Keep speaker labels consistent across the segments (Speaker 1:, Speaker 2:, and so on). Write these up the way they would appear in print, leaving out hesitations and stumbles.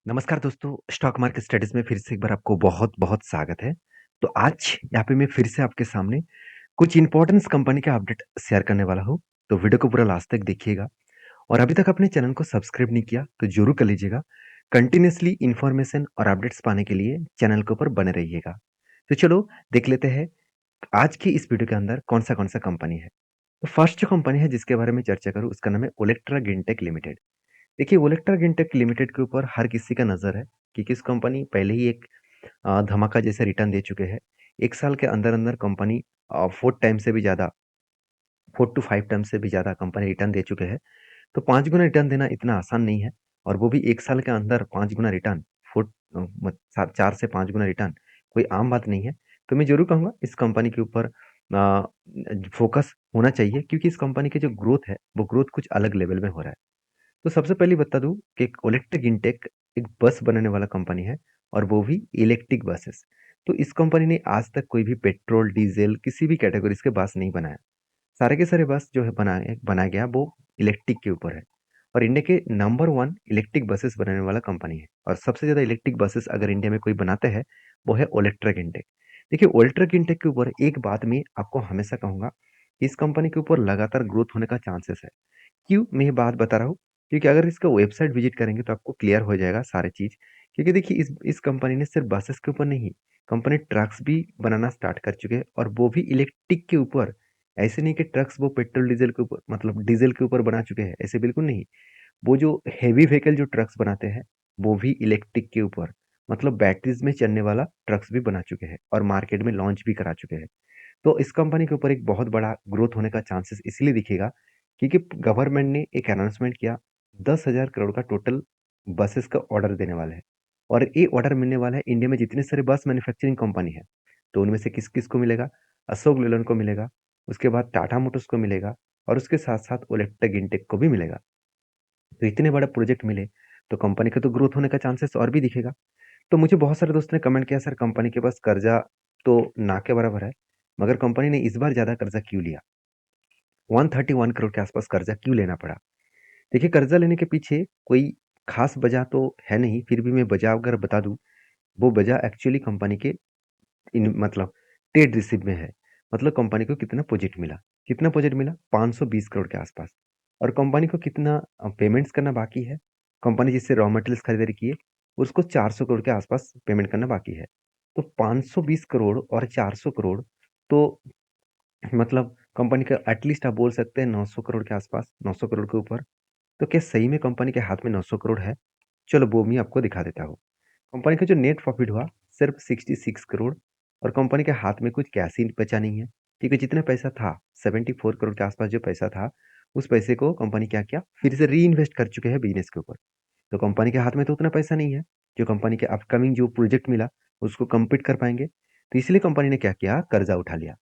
Speaker 1: नमस्कार दोस्तों, stock market studies में फिर से एक बार आपको बहुत-बहुत स्वागत है। तो आज यहाँ पे मैं फिर से आपके सामने कुछ इम्पोर्टेंस कंपनी का अपडेट शेयर करने वाला हूँ, तो वीडियो को पूरा लास्ट तक देखिएगा और अभी तक अपने चैनल को सब्सक्राइब नहीं किया, तो ज़रूर कर लीजिएगा। कंटिन्यूअसली इन्फॉर्मेशन और अपडेट्स पाने के लिए चैनल के ऊपर बने रहिएगा। तो चलो देख लेते हैं, आज की इस वीडियो के अंदर कौन-सा कंपनी है। तो फर्स्ट जो कंपनी है जिसके बारे में चर्चा करूँ, उसका नाम है ओलेक्ट्रा ग्रीनटेक लिमिटेड। देखिए, वोलेक्ट्रा ग्रीनटेक लिमिटेड के ऊपर हर किसी का नज़र है कि किस कंपनी पहले ही एक धमाका जैसे रिटर्न दे चुके हैं। 1 साल के अंदर-अंदर कंपनी 4 टाइम से भी ज़्यादा 4 टू 5 टाइम से भी ज़्यादा कंपनी रिटर्न दे चुके हैं। तो 5 गुना रिटर्न देना इतना आसान नहीं है और वो भी 1 साल के अंदर 5 गुना रिटर्न, 4 से 5 गुना रिटर्न कोई आम बात नहीं है। तो मैं ज़रूर कहूँगा इस कंपनी के ऊपर फोकस होना चाहिए क्योंकि इस कंपनी की जो ग्रोथ है, वो ग्रोथ कुछ अलग लेवल में हो रहा है। तो सबसे पहले बता दूँ कि इलेक्ट्रिक इंटेक एक बस बनाने वाला कंपनी है और वो भी इलेक्ट्रिक बसेस। तो इस कंपनी ने आज तक कोई भी पेट्रोल, डीज़ल किसी भी कैटेगरीज़ के बस नहीं बनाया। सारे के सारे बस जो है बनाया गया वो इलेक्ट्रिक के ऊपर है और इंडिया के नंबर 1 इलेक्ट्रिक बसेस बनाने वाला कंपनी है और सबसे ज़्यादा इलेक्ट्रिक बसेस अगर इंडिया में कोई बनाते हैं, वो है ओलेक्ट्रिक इंटेक। देखिए, ओलेक्ट्रिक इंटेक के ऊपर एक बात मैं आपको हमेशा कहूँगा, इस कंपनी के ऊपर लगातार ग्रोथ होने का चांसेस है। क्यों मैं ये बात बता रहा हूँ? क्योंकि अगर इसका वेबसाइट विज़िट करेंगे तो आपको क्लियर हो जाएगा सारी चीज़। क्योंकि देखिए इस कंपनी ने सिर्फ़ बसेस के ऊपर नहीं, कंपनी ट्रक्स भी बनाना स्टार्ट कर चुके हैं और वो भी इलेक्ट्रिक के ऊपर। ऐसे नहीं कि ट्रक्स वो पेट्रोल डीज़ल के ऊपर मतलब डीज़ल के ऊपर बना चुके हैं, ऐसे बिल्कुल नहीं। वो जो हेवी व्हीकल जो ट्रक्स बनाते हैं, वो भी इलेक्ट्रिक के ऊपर मतलब बैटरीज़ में चलने वाला ट्रक्स भी बना चुके हैं और मार्केट में लॉन्च भी करा चुके हैं। तो इस कंपनी के ऊपर एक बहुत बड़ा ग्रोथ होने का चांसेस इसलिए दिखेगा क्योंकि गवर्नमेंट ने एक अनाउंसमेंट किया 10,000 करोड़ का टोटल बसेस का ऑर्डर देने वाला है और ये ऑर्डर मिलने वाला है इंडिया में जितने सारे बस मैन्युफैक्चरिंग कंपनी है। तो उनमें से किस किस को मिलेगा? अशोक लेलैंड को मिलेगा, उसके बाद टाटा मोटर्स को मिलेगा और उसके साथ साथ ओलेक्ट्रा गिनटेक को भी मिलेगा। तो इतने बड़ा प्रोजेक्ट मिले तो कंपनी का तो ग्रोथ होने का चांसेस और भी दिखेगा। तो मुझे बहुत सारे दोस्तों ने कमेंट किया, सर कंपनी के पास कर्जा तो ना के बराबर है, मगर कंपनी ने इस बार ज़्यादा कर्जा क्यों लिया? 131 करोड़ के आसपास कर्जा क्यों लेना पड़ा? देखिए, कर्जा लेने के पीछे कोई खास वजह तो है नहीं, फिर भी मैं वजह अगर बता दूँ, वो वजह एक्चुअली कंपनी के इन मतलब ट्रेड रिसीव में है। मतलब कंपनी को कितना प्रोजेक्ट मिला? कितना प्रोजेक्ट मिला? 520 करोड़ के आसपास और कंपनी को कितना पेमेंट्स करना बाकी है? कंपनी जिससे रॉ मटेरियल्स खरीदारी की है, उसको 400 करोड़ के आसपास पेमेंट करना बाकी है। तो 520 करोड़ और 400 करोड़ तो मतलब कंपनी का एटलीस्ट आप बोल सकते हैं 900 करोड़ के आसपास, 900 करोड़ के ऊपर। तो क्या सही में कंपनी के हाथ में 900 करोड़ है? चलो वो मैं आपको दिखा देता हूँ। कंपनी का जो नेट प्रॉफिट हुआ सिर्फ 66 करोड़ और कंपनी के हाथ में कुछ कैश ही बचा नहीं है क्योंकि जितना पैसा था 74 करोड़ के आसपास जो पैसा था, उस पैसे को कंपनी क्या किया फिर से री इन्वेस्ट कर चुके हैं बिजनेस के ऊपर। तो कंपनी के हाथ में तो उतना पैसा नहीं है जो कंपनी के अपकमिंग जो प्रोजेक्ट मिला उसको कंप्लीट कर पाएंगे। तो इसलिए कंपनी ने क्या किया, कर्जा उठा लिया।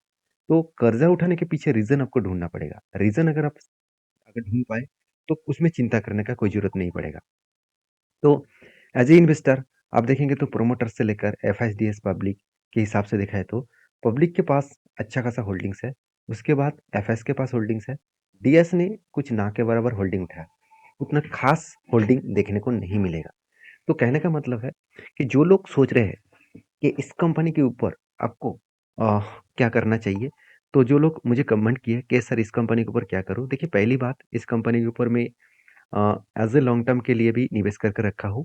Speaker 1: तो कर्जा उठाने के पीछे रीजन आपको ढूंढना पड़ेगा। रीजन अगर आप अगर ढूंढ पाए तो उसमें चिंता करने का कोई जरूरत नहीं पड़ेगा। तो एज ए इन्वेस्टर आप देखेंगे तो प्रोमोटर से लेकर एफआईडीएस पब्लिक के हिसाब से देखा है तो पब्लिक के पास अच्छा खासा होल्डिंग्स है। उसके बाद एफएस के पास होल्डिंग्स है। डीएस ने कुछ ना के बराबर होल्डिंग उठाया, उतना खास होल्डिंग देखने को नहीं मिलेगा। तो कहने का मतलब है कि जो लोग सोच रहे हैं कि इस कंपनी के ऊपर आपको क्या करना चाहिए, तो जो लोग मुझे कमेंट किए कि सर इस कंपनी के ऊपर क्या करूं, देखिए पहली बात इस कंपनी के ऊपर मैं एज़ ए लॉन्ग टर्म के लिए भी निवेश करके रखा हूँ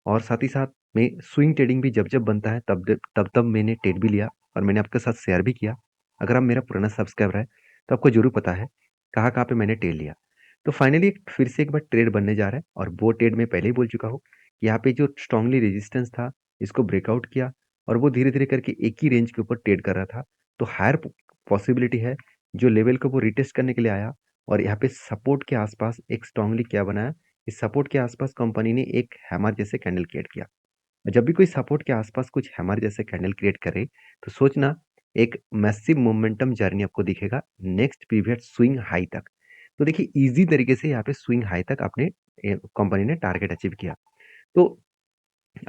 Speaker 1: और साथ ही साथ मैं स्विंग ट्रेडिंग भी जब-जब बनता है तब-तब मैंने ट्रेड भी लिया और मैंने आपके साथ शेयर भी किया। अगर आप मेरा पुराना सब्सक्राइबर है, तो आपको ज़रूर पता है कहाँ-कहाँ पे मैंने ट्रेड लिया। तो फाइनली फिर से एक बार ट्रेड बनने जा रहा है और वो ट्रेड मैं पहले ही बोल चुका हूँ, कि यहाँ पे जो स्ट्रांगली रेजिस्टेंस था, इसको ब्रेकआउट किया और वो धीरे-धीरे करके एक ही रेंज के ऊपर ट्रेड कर रहा था। तो हायर पॉसिबिलिटी है, जो लेवल को वो रिटेस्ट करने के लिए आया और यहाँ पे सपोर्ट के आसपास एक स्ट्रांगली क्या बनाया, इस सपोर्ट के आसपास कंपनी ने एक हैमर जैसे कैंडल क्रिएट किया। जब भी कोई सपोर्ट के आसपास कुछ हैमर जैसे कैंडल क्रिएट करे, तो सोचना एक मैसिव मोमेंटम जर्नी आपको दिखेगा नेक्स्ट पीरियड स्विंग हाई तक। तो देखिए ईज़ी तरीके से यहाँ पे स्विंग हाई तक अपने कंपनी ने टारगेट अचीव किया। तो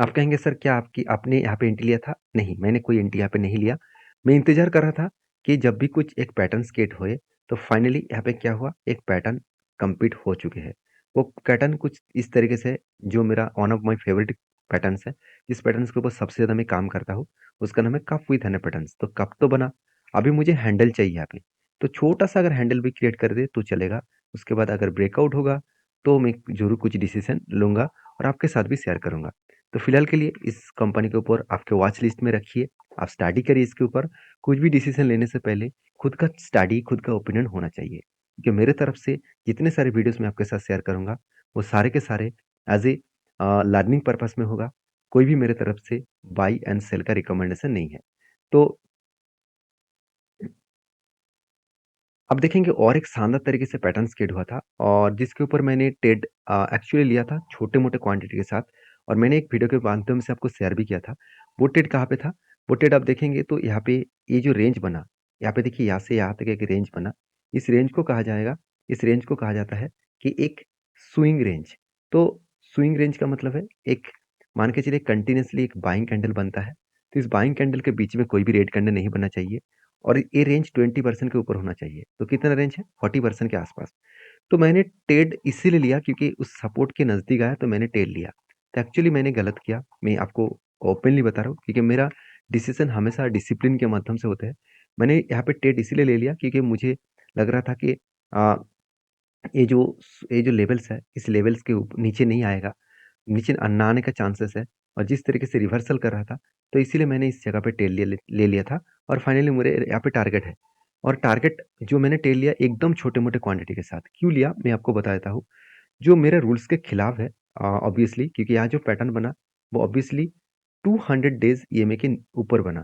Speaker 1: आप कहेंगे सर क्या आपने यहाँ पे एंट्री लिया था? नहीं, मैंने कोई एंट्री यहाँ पे नहीं लिया। मैं इंतज़ार कर रहा था कि जब भी कुछ एक पैटर्न क्रिएट होए, तो फाइनली यहाँ पे क्या हुआ, एक पैटर्न कंप्लीट हो चुके हैं। वो पैटर्न कुछ इस तरीके से जो मेरा one of my favourite patterns है, जिस पैटर्न्स के ऊपर सबसे ज़्यादा मैं काम करता हूँ, उसका नाम है कप विथ हैंडल पैटर्न्स। तो कप तो बना, अभी मुझे हैंडल चाहिए यहाँ पे। तो छोटा-सा अगर हैंडल भी क्रिएट कर दे तो चलेगा। उसके बाद अगर ब्रेकआउट होगा, तो मैं ज़रूर कुछ डिसीज़न लूँगा और आपके साथ भी शेयर करूँगा। तो फिलहाल के लिए इस कंपनी के ऊपर आपके वॉच लिस्ट में रखिए, आप स्टडी करिए इसके ऊपर। कुछ भी डिसीज़न लेने से पहले खुद का स्टडी, खुद का ओपिनियन होना चाहिए। क्योंकि मेरे तरफ से जितने सारे वीडियोज़ मैं आपके साथ शेयर करूँगा, वो सारे के सारे एज़ ए लर्निंग पर्पस में होगा। कोई भी मेरे तरफ से बाय एंड सेल का रिकमेंडेशन नहीं है। तो अब देखेंगे और एक शानदार तरीके से पैटर्न क्रिएट हुआ था और जिसके ऊपर मैंने ट्रेड एक्चुअली लिया था छोटे-मोटे क्वांटिटी के साथ और मैंने एक वीडियो के माध्यम से आपको शेयर भी किया था। वो ट्रेड कहाँ पे था? वो ट्रेड आप देखेंगे तो यहाँ पे ये जो रेंज बना, यहाँ पे देखिए यहाँ से यहाँ तक एक रेंज बना। इस रेंज को कहा जाएगा इस रेंज को कहा जाता है कि एक स्विंग रेंज। तो स्विंग रेंज का मतलब है एक मान के चलिए कंटीन्यूअसली एक बाइंग कैंडल बनता है। तो इस बाइंग कैंडल के बीच में कोई भी रेड कैंडल नहीं बनना चाहिए। और ये रेंज 20% के ऊपर होना चाहिए। तो कितना रेंज है? 40% के आसपास। तो मैंने ट्रेड इसीलिए लिया क्योंकि उस सपोर्ट के नज़दीक आया तो मैंने ट्रेड लिया। तो एक्चुअली मैंने गलत किया। मैं आपको ओपनली बता रहा हूँ क्योंकि मेरा डिसीज़न हमेशा डिसिप्लिन के माध्यम से होता है। मैंने यहाँ पे ट्रेड इसीलिए ले लिया क्योंकि मुझे लग रहा था कि अ, ये जो लेवल्स है, इस लेवल्स के नीचे नहीं आएगा। नीचे ना आने का चांसेस है और जिस तरीके से रिवर्सल कर रहा था, तो इसीलिए मैंने इस जगह पे टेल ले लिया था और फाइनली मेरे यहाँ पे टारगेट है। और टारगेट जो मैंने टेल लिया एकदम छोटे-मोटे क्वांटिटी के साथ। क्यों लिया? मैं आपको बता देता हूँ। जो मेरे रूल्स के खिलाफ है ऑब्वियसली क्योंकि यहाँ जो पैटर्न बना, वो ऑब्वियसली 200 डेज़ ईएमए के ऊपर बना।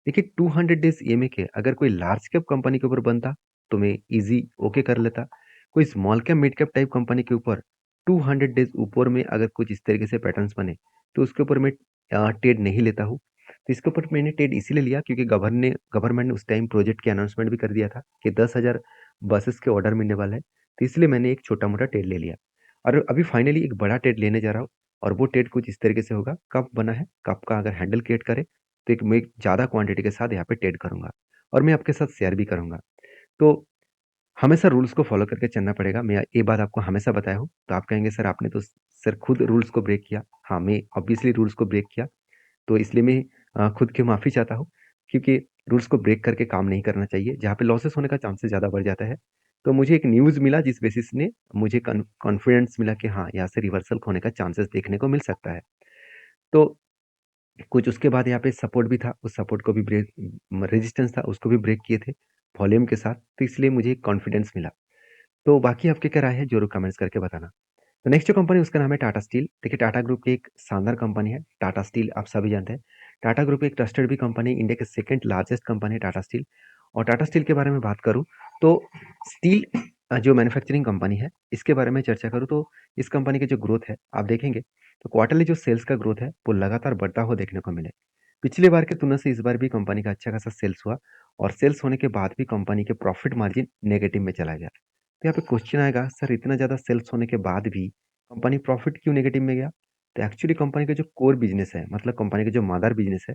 Speaker 1: देखिए 200 डेज़ ईएमए के अगर कोई लार्ज कैप कंपनी के ऊपर बनता, तो मैं ईज़ी ओके कर लेता। कोई small cap, mid cap type company के ऊपर 200 डेज़ ऊपर में अगर कुछ इस तरीके से पैटर्न्स बने, तो उसके ऊपर मैं ट्रेड नहीं लेता हूँ। तो इसके ऊपर मैंने ट्रेड इसीलिए लिया क्योंकि गवर्नमेंट ने उस टाइम प्रोजेक्ट की अनाउंसमेंट भी कर दिया था कि 10,000 बसेस के ऑर्डर मिलने वाला है। तो इसलिए मैंने एक छोटा-मोटा ट्रेड ले लिया। और अभी फाइनली एक बड़ा ट्रेड लेने जा रहा हूँ और वो ट्रेड कुछ इस तरीके से होगा, कप बना है, कप का अगर हैंडल क्रिएट करे, तो एक मैं ज़्यादा क्वांटिटी के साथ यहाँ पे ट्रेड करूँगा और मैं आपके साथ शेयर भी करूँगा। तो हमेशा रूल्स को फ़ॉलो करके चलना पड़ेगा। मैं ये बात आपको हमेशा बताया हूँ, तो आप कहेंगे सर आपने तो सर खुद रूल्स को ब्रेक किया। हाँ, मैं ऑब्वियसली रूल्स को ब्रेक किया, तो इसलिए मैं खुद की माफ़ी चाहता हूँ क्योंकि रूल्स को ब्रेक करके काम नहीं करना चाहिए, जहाँ पे लॉसेस होने का चांसेस ज़्यादा बढ़ जाता है। तो मुझे एक न्यूज़ मिला जिस बेसिस ने मुझे कॉन्फिडेंस मिला कि हाँ, यहाँ से रिवर्सल होने का चांसेस देखने को मिल सकता है। तो कुछ उसके बाद यहाँ पे सपोर्ट भी था, उस सपोर्ट को भी रेजिस्टेंस था, उसको भी ब्रेक किए थे वॉल्यूम के साथ, तो इसलिए मुझे कॉन्फिडेंस मिला। तो बाकी आपकी क्या राय है ज़रूर कमेंट्स करके बताना। तो नेक्स्ट जो कंपनी उसका नाम है टाटा स्टील। देखिए टाटा ग्रुप की एक शानदार कंपनी है। टाटा स्टील आप सभी जानते हैं। टाटा ग्रुप एक ट्रस्टेड भी कंपनी इंडिया के सेकंड लार्जेस्ट कंपनी है टाटा स्टील। और टाटा स्टील के बारे में बात करूँ तो स्टील जो मैन्युफैक्चरिंग कंपनी है इसके बारे में चर्चा करूँ तो इस कंपनी की जो ग्रोथ है आप देखेंगे तो क्वार्टरली जो सेल्स का ग्रोथ है वो लगातार बढ़ता हुआ देखने को मिले। पिछली बार की तुलना से इस बार भी कंपनी का अच्छा खासा सेल्स हुआ और सेल्स होने के बाद भी कंपनी के प्रॉफिट मार्जिन नेगेटिव में चला गया। तो यहाँ पे क्वेश्चन आएगा सर इतना ज़्यादा सेल्स होने के बाद भी कंपनी प्रॉफिट क्यों नेगेटिव में गया? तो एक्चुअली कंपनी का जो कोर बिज़नेस है मतलब कंपनी का जो मदर बिज़नेस है,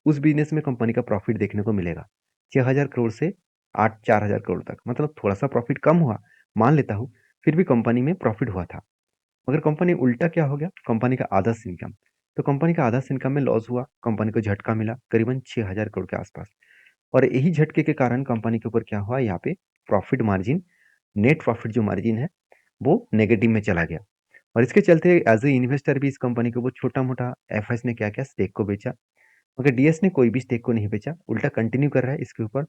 Speaker 1: उस बिज़नेस में कंपनी का प्रॉफिट देखने को मिलेगा। 6,000 करोड़ से 8 4,000 करोड़ तक मतलब थोड़ा-सा प्रॉफिट कम हुआ, मान लेता हूँ, फिर भी कंपनी में प्रॉफिट हुआ था। मगर कंपनी उल्टा क्या हो गया? कंपनी का आधा से इनकम। तो कंपनी का आधा से इनकम में लॉस हुआ, कंपनी को झटका मिला करीबन 6,000 करोड़ के आसपास। और यही झटके के कारण कंपनी के ऊपर क्या हुआ यहाँ पे प्रॉफिट मार्जिन, नेट प्रॉफिट जो मार्जिन है, वो नेगेटिव में चला गया। और इसके चलते एज़ ए इन्वेस्टर भी इस कंपनी को वो छोटा-मोटा एफएस ने क्या किया स्टेक को बेचा। मगर डीएस ने कोई भी स्टेक को नहीं बेचा, उल्टा कंटिन्यू कर रहा है इसके ऊपर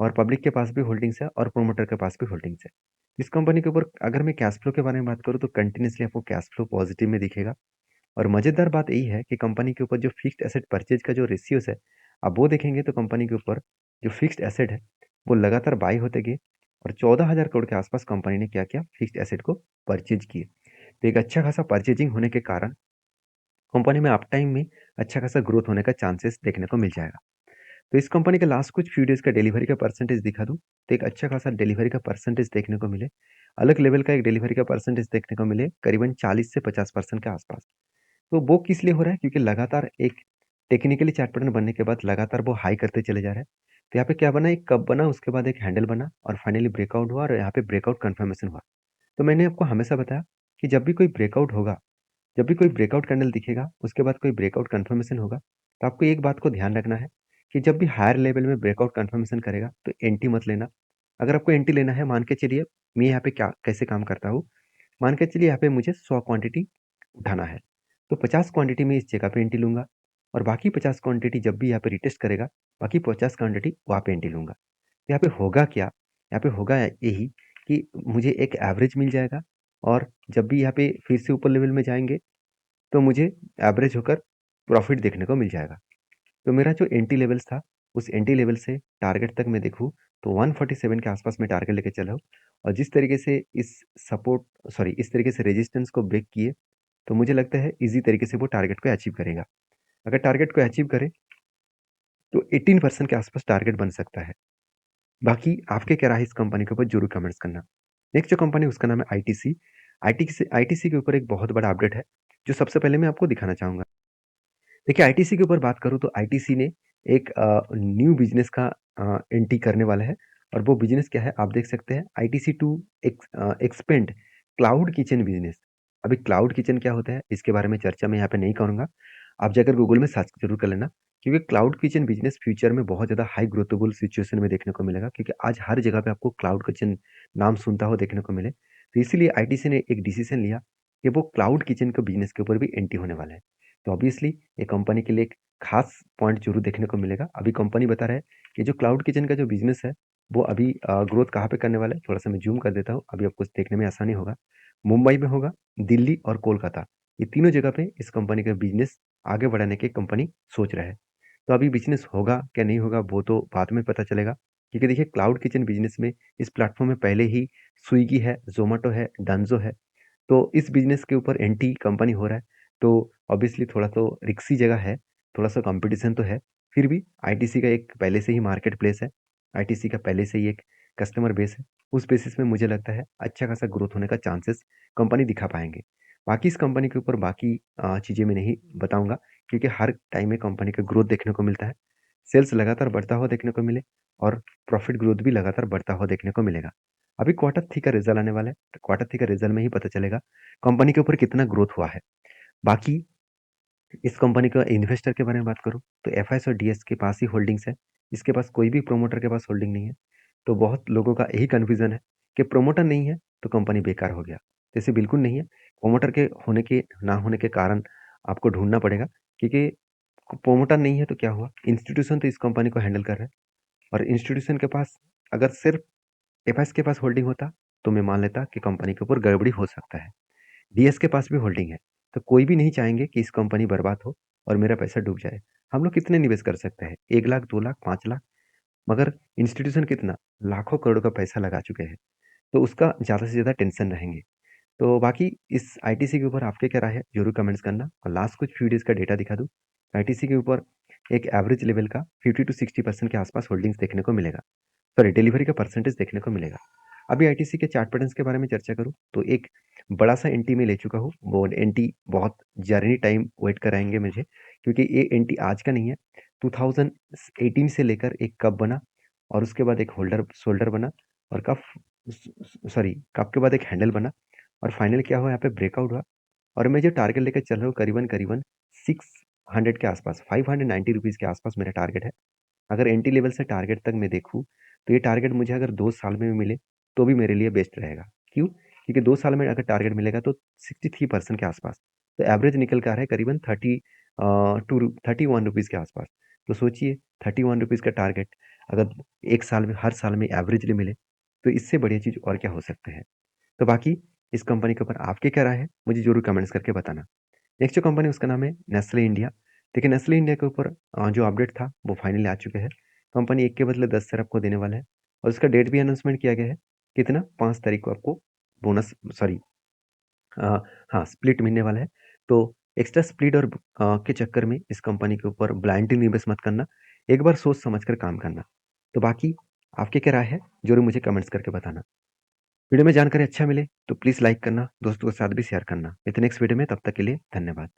Speaker 1: और पब्लिक के पास भी होल्डिंग्स है और प्रोमोटर के पास भी होल्डिंग्स है। इस कंपनी के ऊपर अगर मैं कैश फ्लो के बारे में बात करूँ तो कंटिन्यूअसली आपको कैश फ्लो पॉजिटिव में दिखेगा। और मज़ेदार बात यही है कि कंपनी के ऊपर जो फिक्स्ड एसेट परचेज़ का जो रेशियोज़ है, आप वो देखेंगे तो कंपनी के ऊपर जो फिक्स्ड एसेट है, वो लगातार बाय होते गए और 14,000 करोड़ के आसपास कंपनी ने क्या किया फिक्स्ड एसेट को परचेज़ किए। तो एक अच्छा खासा परचेजिंग होने के कारण कंपनी में अप टाइम में अच्छा खासा ग्रोथ होने का चांसेस देखने को मिल जाएगा। तो इस कंपनी के लास्ट कुछ फ्यू डेज़ का डिलीवरी का परसेंटेज दिखा दूँ, तो एक अच्छा खासा डिलीवरी का परसेंटेज देखने को मिले। अलग लेवल का एक डिलीवरी का परसेंटेज देखने को मिले, करीबन 40 से 50% के आसपास। तो वो किस लिए हो रहा है? क्योंकि लगातार एक टेक्निकली चार्ट पैटर्न बनने के बाद लगातार वो हाई करते चले जा रहे हैं। तो यहाँ पे क्या बना, एक कप बना, उसके बाद एक हैंडल बना और फाइनली ब्रेकआउट हुआ और यहाँ पे ब्रेकआउट कन्फर्मेशन हुआ। तो मैंने आपको हमेशा बताया कि जब भी कोई ब्रेकआउट होगा जब भी कोई ब्रेकआउट कैंडल दिखेगा, उसके बाद कोई ब्रेकआउट कंफर्मेशन होगा, तो आपको एक बात को ध्यान रखना है कि जब भी हायर लेवल में ब्रेकआउट कंफर्मेशन करेगा, तो एंटी मत लेना। अगर आपको एंटी लेना है, मान के चलिए मैं यहाँ पे क्या कैसे काम करता हूँ, मान के चलिए यहाँ पे मुझे 100 क्वांटिटी उठाना है, तो 50 क्वांटिटी में इस जगह पे एंट्री लूँगा और बाकी 50 क्वांटिटी जब भी यहाँ पे रिटेस्ट करेगा, बाकी 50 क्वांटिटी वहाँ पे एंट्री लूँगा। तो यहाँ पे होगा क्या? यहाँ पे होगा यही कि मुझे एक एवरेज मिल जाएगा और जब भी यहाँ पे फिर से ऊपर लेवल में जाएँगे, तो मुझे एवरेज होकर प्रॉफिट देखने को मिल जाएगा। तो मेरा जो एंट्री लेवल्स था, उस एंट्री लेवल से टारगेट तक मैं देखूँ, तो 147 के आसपास मैं टारगेट लेके चला हूँ और जिस तरीके से इस तरीके से रेजिस्टेंस को ब्रेक किए, तो मुझे लगता है ईज़ी तरीके से वो टारगेट को अचीव करेगा। अगर टारगेट को अचीव करे, तो 18% के आसपास टारगेट बन सकता है। बाकी आपके क्या राय है इस कंपनी के ऊपर ज़रूर कमेंट्स करना। नेक्स्ट जो कंपनी है उसका नाम है आईटीसी। आईटीसी के ऊपर एक बहुत बड़ा अपडेट है, जो सबसे पहले मैं आपको दिखाना चाहूँगा। देखिए आईटीसी के ऊपर बात करूँ तो आईटीसी ने एक न्यू बिज़नेस का एंट्री करने वाला है और वो बिज़नेस क्या है आप देख सकते हैं ITC to expand cloud kitchen business. अभी क्लाउड किचन क्या होता है इसके बारे में चर्चा मैं यहाँ पे नहीं करूँगा। आप जाकर गूगल में सर्च ज़रूर कर लेना क्योंकि क्लाउड किचन बिज़नेस फ्यूचर में बहुत ज़्यादा हाई ग्रोथेबल सिचुएशन में देखने को मिलेगा क्योंकि आज हर जगह पे आपको क्लाउड किचन नाम सुनता हुआ देखने को मिले। तो इसीलिए आईटीसी ने एक डिसीजन लिया कि वो क्लाउड किचन के बिज़नेस के ऊपर भी एंट्री होने वाला है। तो ऑब्वियसली ये कंपनी के लिए एक खास पॉइंट ज़रूर देखने को मिलेगा। अभी कंपनी बता रहा है कि जो क्लाउड किचन का जो बिज़नेस है, वो अभी ग्रोथ कहाँ पे करने वाला है, थोड़ा-सा मैं ज़ूम कर देता हूँ, अभी आपको देखने में आसानी होगा। मुंबई में होगा, दिल्ली और कोलकाता, ये तीनों जगह पे इस कंपनी का बिज़नेस आगे बढ़ाने की कंपनी सोच रहा है। तो अभी बिज़नेस होगा क्या नहीं होगा, वो तो बाद में पता चलेगा। क्योंकि देखिए क्लाउड किचन बिज़नेस में इस प्लेटफ़ॉर्म में पहले ही स्विगी है, ज़ोमैटो है, डंज़ो है। तो इस बिज़नेस के ऊपर एंटी कंपनी हो रहा है, तो ऑब्वियसली थोड़ा तो रिस्की जगह है, थोड़ा-सा कॉम्पिटिशन तो है, फिर भी आईटीसी का एक पहले से ही मार्केट प्लेस है, आईटीसी का पहले से ही एक कस्टमर बेस है, उस बेसिस में मुझे लगता है अच्छा खासा ग्रोथ होने का चांसेस कंपनी दिखा पाएँगे। बाकी इस कंपनी के ऊपर बाकी चीज़ें मैं नहीं बताऊँगा क्योंकि हर टाइम में कंपनी का ग्रोथ देखने को मिलता है, सेल्स लगातार बढ़ता हुआ देखने को मिले और प्रॉफिट ग्रोथ भी लगातार बढ़ता हुआ देखने को मिलेगा। अभी क्वार्टर 3 का रिज़ल्ट आने वाला है, तो क्वार्टर 3 का रिज़ल्ट में ही पता चलेगा कंपनी के ऊपर कितना ग्रोथ हुआ है। बाकी इस कंपनी का इन्वेस्टर के बारे में बात करूँ, तो एफआईएस और डीएस के पास ही होल्डिंग्स है। इसके पास कोई भी प्रोमोटर के पास होल्डिंग नहीं है। तो बहुत लोगों का यही कन्फ्यूज़न है कि प्रोमोटर नहीं है, तो कंपनी बेकार हो गया। तो ऐसे बिल्कुल नहीं है। प्रोमोटर के होने के ना होने के कारण आपको ढूँढना पड़ेगा क्योंकि प्रोमोटर नहीं है तो क्या हुआ? इंस्टीट्यूशन तो इस कंपनी को हैंडल कर रहा है और इंस्टीट्यूशन के पास अगर सिर्फ एफएस के पास होल्डिंग होता, तो मैं मान लेता कि कंपनी के ऊपर गड़बड़ी हो सकता है। डीएस के पास भी होल्डिंग है, तो कोई भी नहीं चाहेंगे कि इस कंपनी बर्बाद हो और मेरा पैसा डूब जाए। हम लोग कितने निवेश कर सकते हैं? 1 लाख, 2 लाख, 5 लाख, मगर इंस्टीट्यूशन कितना? लाखों करोड़ों का पैसा लगा चुके हैं, तो उसका ज़्यादा से ज़्यादा टेंशन रहेंगे। तो बाकी इस आईटीसी के ऊपर आपके क्या राय है? ज़रूर कमेंट्स करना और लास्ट कुछ फ्यू डेज़ का डेटा दिखा दूँ। आईटीसी के ऊपर एक एवरेज लेवल का 50 टू 60% के आसपास होल्डिंग्स देखने को मिलेगा। सॉरी डिलीवरी का परसेंटेज देखने को मिलेगा। अभी आईटीसी के चार्ट पैटर्न्स के बारे में चर्चा करूँ तो एक बड़ा-सा एंट्री मैं ले चुका हूँ। वो एंट्री बहुत जर्नी टाइम वेट कराएँगे मुझे क्योंकि ये एंट्री आज का नहीं है। 2018 से लेकर एक कप बना और उसके बाद एक होल्डर शोल्डर बना और कप के बाद एक हैंडल बना और फाइनल क्या हुआ यहाँ पे ब्रेकआउट हुआ और मैं जो टारगेट लेकर चल रहा हूँ करीबन-करीबन 600 के आसपास, ₹590 के आसपास मेरा टारगेट है। अगर एंट्री लेवल से टारगेट तक मैं देखूँ, तो ये टारगेट मुझे अगर 2 साल में भी मिले, तो भी मेरे लिए बेस्ट रहेगा। क्यों? क्योंकि 2 साल में अगर टारगेट मिलेगा तो 63% के आसपास, तो एवरेज निकल के आ रहा है करीबन 31 रुपीज़ के आसपास। तो सोचिए 31 रुपीज़ का टारगेट अगर 1 साल में हर साल में एवरेजली मिले, तो इससे बढ़िया चीज़ और क्या हो सकते हैं। तो बाकी इस कंपनी के ऊपर आपकी क्या राय है? मुझे ज़रूर कमेंट्स करके बताना। नेक्स्ट जो कंपनी है उसका नाम है नेस्ले इंडिया। देखिए नेस्ले इंडिया के ऊपर जो अपडेट था वो फाइनली आ चुके हैं। कंपनी 1 के बदले 10 शेयर आपको देने वाला है और उसका डेट भी अनाउंसमेंट किया गया है। कितना? 5 तारीख को आपको बोनस सॉरी अ, हाँ स्प्लिट मिलने वाला है। तो एक्स्ट्रा स्प्लिट और के चक्कर में इस कंपनी के ऊपर ब्लाइंडली निवेश मत करना। एक बार सोच समझ कर काम करना। तो बाकी आपकी क्या राय है? ज़रूर मुझे कमेंट्स करके बताना। वीडियो में जानकारी अच्छा मिले तो प्लीज़ लाइक करना, दोस्तों के साथ भी शेयर करना। मिलते हैं नेक्स्ट वीडियो में, तब तक के लिए धन्यवाद।